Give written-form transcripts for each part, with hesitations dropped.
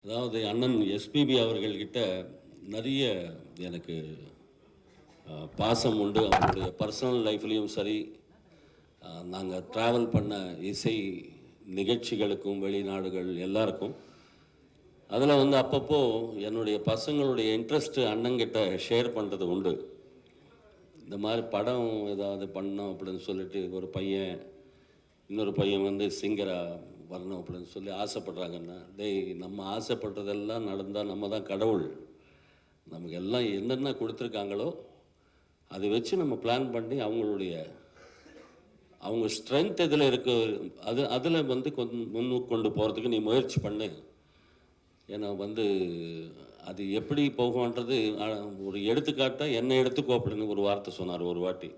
அதாவது அண்ணன் எஸ்பிபி அவர்கள்கிட்ட நிறைய எனக்கு பாசம் உண்டு. அவங்களுடைய பர்சனல் லைஃப்லேயும் சரி, நாங்கள் ட்ராவல் பண்ண இசை நிகழ்ச்சிகளுக்கும் வெளிநாடுகள் எல்லாருக்கும் அதில் வந்து அப்பப்போ என்னுடைய பசங்களுடைய இன்ட்ரெஸ்ட்டு அண்ணங்கிட்ட ஷேர் பண்ணுறது உண்டு. இந்த மாதிரி படம் ஏதாவது பண்ணோம் அப்படின்னு சொல்லிட்டு ஒரு பையன் இன்னொரு பையன் வந்து சிங்கராக வரணும் அப்படின்னு சொல்லி ஆசைப்படுறாங்கன்னா, டேய் நம்ம ஆசைப்படுறதெல்லாம் நடந்தால் நம்ம தான் கடவுள். நமக்கு எல்லாம் என்னென்ன கொடுத்துருக்காங்களோ அதை வச்சு நம்ம பிளான் பண்ணி அவங்க ஸ்ட்ரென்த் எதில் இருக்கு அதில் வந்து கொஞ்சம் முன்னுக்கு கொண்டு போகிறதுக்கு நீ முயற்சி பண்ணு. ஏன்னா வந்து அது எப்படி போகும்ன்றது ஒரு எடுத்துக்காட்டாக என்ன எடுத்துக்கோ அப்படின்னு ஒரு வார்த்தை சொன்னார் ஒரு வாட்டி.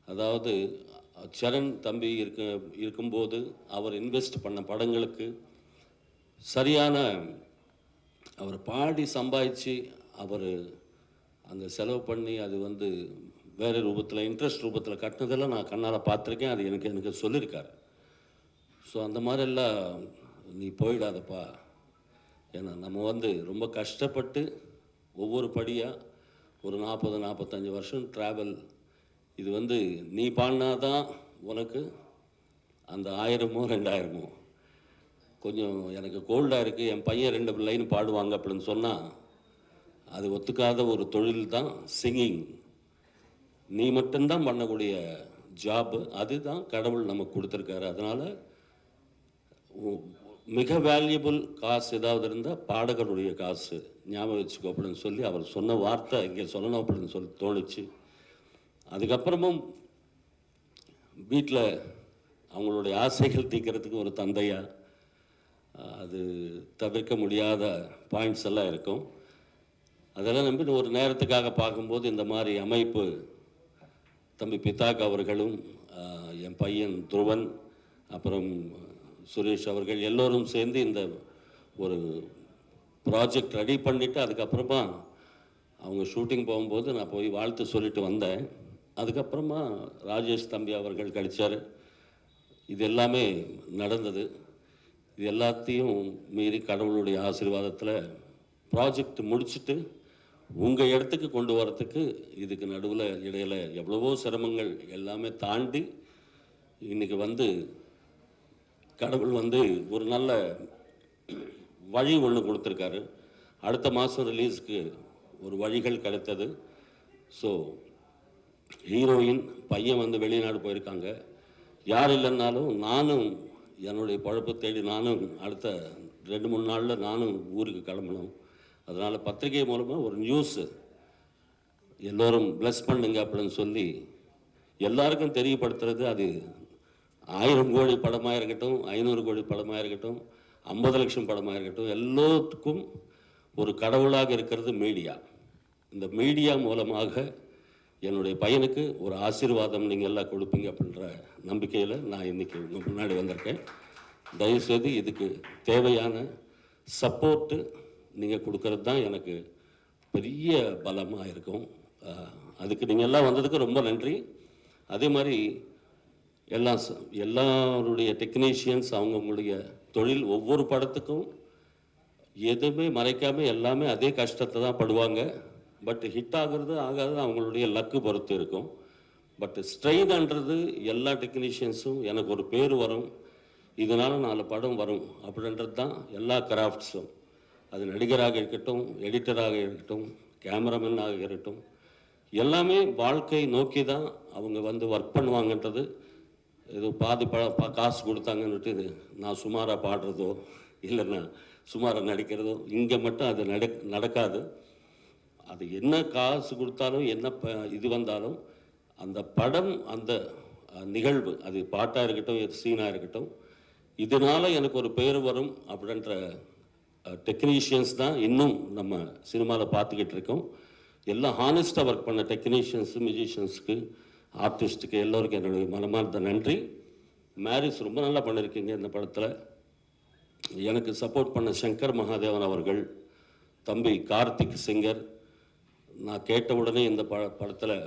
அதாவது சரண் தம்பி இருக்கும்போது அவர் இன்வெஸ்ட் பண்ண படங்களுக்கு சரியான அவர் பாடி சம்பாதிச்சு அவர் அங்கே செலவு பண்ணி அது வந்து வேறு ரூபத்தில் இன்ட்ரெஸ்ட் ரூபத்தில் கட்டினதெல்லாம் நான் கண்ணால் பார்த்துருக்கேன். அது எனக்கு சொல்லியிருக்காரு. ஸோ அந்த மாதிரிலாம் நீ போயிடாதப்பா. ஏன்னா நம்ம வந்து ரொம்ப கஷ்டப்பட்டு ஒவ்வொரு படியாக ஒரு 40-45 வருஷம் ட்ராவல். இது வந்து நீ பாடினாதான் உனக்கு அந்த 1000மோ 2000மோ. கொஞ்சம் எனக்கு கோல்டாக இருக்குது, என் பையன் 2 லைன் பாடுவாங்க அப்படின்னு சொன்னால் அது ஒத்துக்காத ஒரு தொழில் தான் சிங்கிங். நீ மட்டும்தான் பண்ணக்கூடிய ஜாப்பு. அதுதான் கடவுள் நமக்கு கொடுத்துருக்காரு. அதனால் மிக வேல்யூபிள் காசு ஏதாவது இருந்தால் பாடகருடைய காசு ஞாபகம் வச்சுக்கோ அப்படின்னு சொல்லி அவர் சொன்ன வார்த்தை இங்கே சொல்லணும் அப்படின்னு சொல்லி தோணுச்சு. அதுக்கப்புறமும் வீட்டில் அவங்களுடைய ஆசைகள் தீர்க்கறதுக்கு ஒரு தந்தையாக அது தவிர்க்க முடியாத பாயிண்ட்ஸ் எல்லாம் இருக்கும். அதெல்லாம் நம்பி ஒரு நேரத்துக்காக பார்க்கும்போது இந்த மாதிரி அமைப்பு தம்பி பிதாக் அவர்களும் என் பையன் துருவன் அப்புறம் சுரேஷ் அவர்கள் எல்லோரும் சேர்ந்து இந்த ஒரு ப்ராஜெக்ட் ரெடி பண்ணிவிட்டு அதுக்கப்புறமா அவங்க ஷூட்டிங் போகும்போது நான் போய் வாழ்த்து சொல்லிட்டு வந்தேன். அதுக்கப்புறமா ராஜேஷ் தம்பி அவர்கள் கிடைச்சார். இது எல்லாமே நடந்தது. இது எல்லாத்தையும் மீறி கடவுளுடைய ஆசீர்வாதத்தில் ப்ராஜெக்ட் முடிச்சுட்டு உங்கள் இடத்துக்கு கொண்டு வரத்துக்கு இதுக்கு நடுவில் இடையில் எவ்வளவோ சிரமங்கள் எல்லாமே தாண்டி இன்றைக்கி வந்து கடவுள் வந்து ஒரு நல்ல வழி ஒன்று கொடுத்துருக்காரு. அடுத்த மாதம் ரிலீஸுக்கு ஒரு வழிகள் கிடைத்தது. ஸோ ஹீரோயின் பையன் வந்து வெளிநாடு போயிருக்காங்க. யார் இல்லைன்னாலும் நானும் என்னுடைய பழப்பை தேடி நானும் அடுத்த 2-3 நாளில் நானும் ஊருக்கு கிளம்பணும். அதனால் பத்திரிகை மூலமாக ஒரு நியூஸு எல்லோரும் ப்ளஸ் பண்ணுங்க அப்படின்னு சொல்லி எல்லாருக்கும் தெரியப்படுத்துறது. அது 1000 கோடி படமாக இருக்கட்டும், 500 கோடி படமாக இருக்கட்டும், 50 லட்சம் படமாக இருக்கட்டும், எல்லோத்துக்கும் ஒரு கடவுளாக இருக்கிறது மீடியா. இந்த மீடியா மூலமாக என்னுடைய பையனுக்கு ஒரு ஆசீர்வாதம் நீங்கள் எல்லாம் கொடுப்பீங்க அப்படின்ற நம்பிக்கையில் நான் இன்றைக்கி உங்கள் முன்னாடி வந்திருக்கேன். தயவுசெய்து இதுக்கு தேவையான சப்போர்ட்டு நீங்கள் கொடுக்கறது தான் எனக்கு பெரிய பலமாக இருக்கும். அதுக்கு நீங்கள் எல்லாம் வந்ததுக்கு ரொம்ப நன்றி. அதே மாதிரி எல்லாருடைய டெக்னீஷியன்ஸ் அவங்கவுங்களுடைய தொழில் ஒவ்வொரு படத்துக்கும் எதுவுமே மறைக்காமல் எல்லாமே அதே கஷ்டத்தை தான் படுவாங்க. பட் ஹிட் ஆகிறது ஆகாது அவங்களுடைய லக்கு பொறுத்து இருக்கும். பட் ஸ்ட்ரெயின்ன்றது எல்லா டெக்னீஷியன்ஸும் எனக்கு ஒரு பேர் வரும், இதனால் 4 படம் வரும் அப்படின்றது தான் எல்லா கிராஃப்ட்ஸும். அது நடிகராக இருக்கட்டும், எடிட்டராக இருக்கட்டும், கேமராமேனாக இருக்கட்டும், எல்லாமே வாழ்க்கை நோக்கி தான் அவங்க வந்து ஒர்க் பண்ணுவாங்கன்றது. ஏதோ பாதி காசு கொடுத்தாங்கன்னுட்டு இது நான் சுமாராக பாடுறதோ இல்லைன்னா சுமாராக நடிக்கிறதோ இங்கே மட்டும் அது நடக்காது. அது என்ன காசு கொடுத்தாலும் என்ன இது வந்தாலும் அந்த படம் அந்த நிகழ்வு அது பாட்டாக இருக்கட்டும் சீனாக இருக்கட்டும் இதனால் எனக்கு ஒரு பேர் வரும் அப்படின்ற டெக்னீஷியன்ஸ் தான் இன்னும் நம்ம சினிமாவில் பார்த்துக்கிட்டு இருக்கோம். எல்லாம் ஹானஸ்ட்டாக ஒர்க் பண்ண டெக்னீஷியன்ஸு, மியூசிஷியன்ஸுக்கு, ஆர்டிஸ்ட்டுக்கு எல்லோருக்கும் என்னுடைய மனமார்ந்த நன்றி. மேரிஸ் ரொம்ப நல்லா பண்ணியிருக்கீங்க இந்த படத்தில். எனக்கு சப்போர்ட் பண்ண சங்கர் மகாதேவன் அவர்கள், தம்பி கார்த்திக் சிங்கர், நான் கேட்ட உடனே இந்த படத்தில்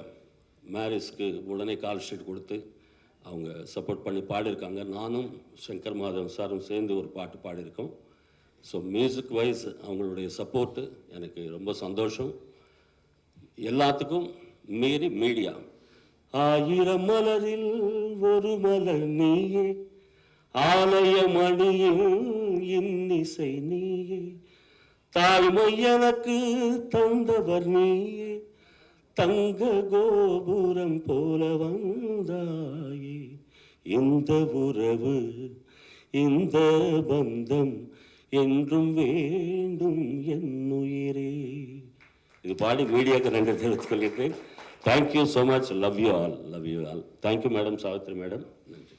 மேரிஸ்க்கு உடனே கால் ஷீட் கொடுத்து அவங்க சப்போர்ட் பண்ணி பாடியிருக்காங்க. நானும் சங்கர் மகாதேவன் சாரும் சேர்ந்து ஒரு பாட்டு பாடியிருக்கோம். ஸோ மியூசிக் வைஸ் அவங்களுடைய சப்போர்ட்டு எனக்கு ரொம்ப சந்தோஷம். எல்லாத்துக்கும் மீறி மீடியா, ஆயிரம் மலரில் ஒரு மலர் நீயே, ஆலய மணியில் இன்னிசை நீயே, தாய்மை எனக்கு தந்தவர் நீயே, தங்க கோபுரம் போல வந்தாயே, இந்த உறவு இந்த பந்தம் என்றும் வேண்டும் என் உயிரே. இது பாடி மீடியாவுக்கு நன்றி தெரிவித்துக் கொள்கிறேன். Thank you so much. Love you all. Thank you madam, Savitri madam. நன்றி.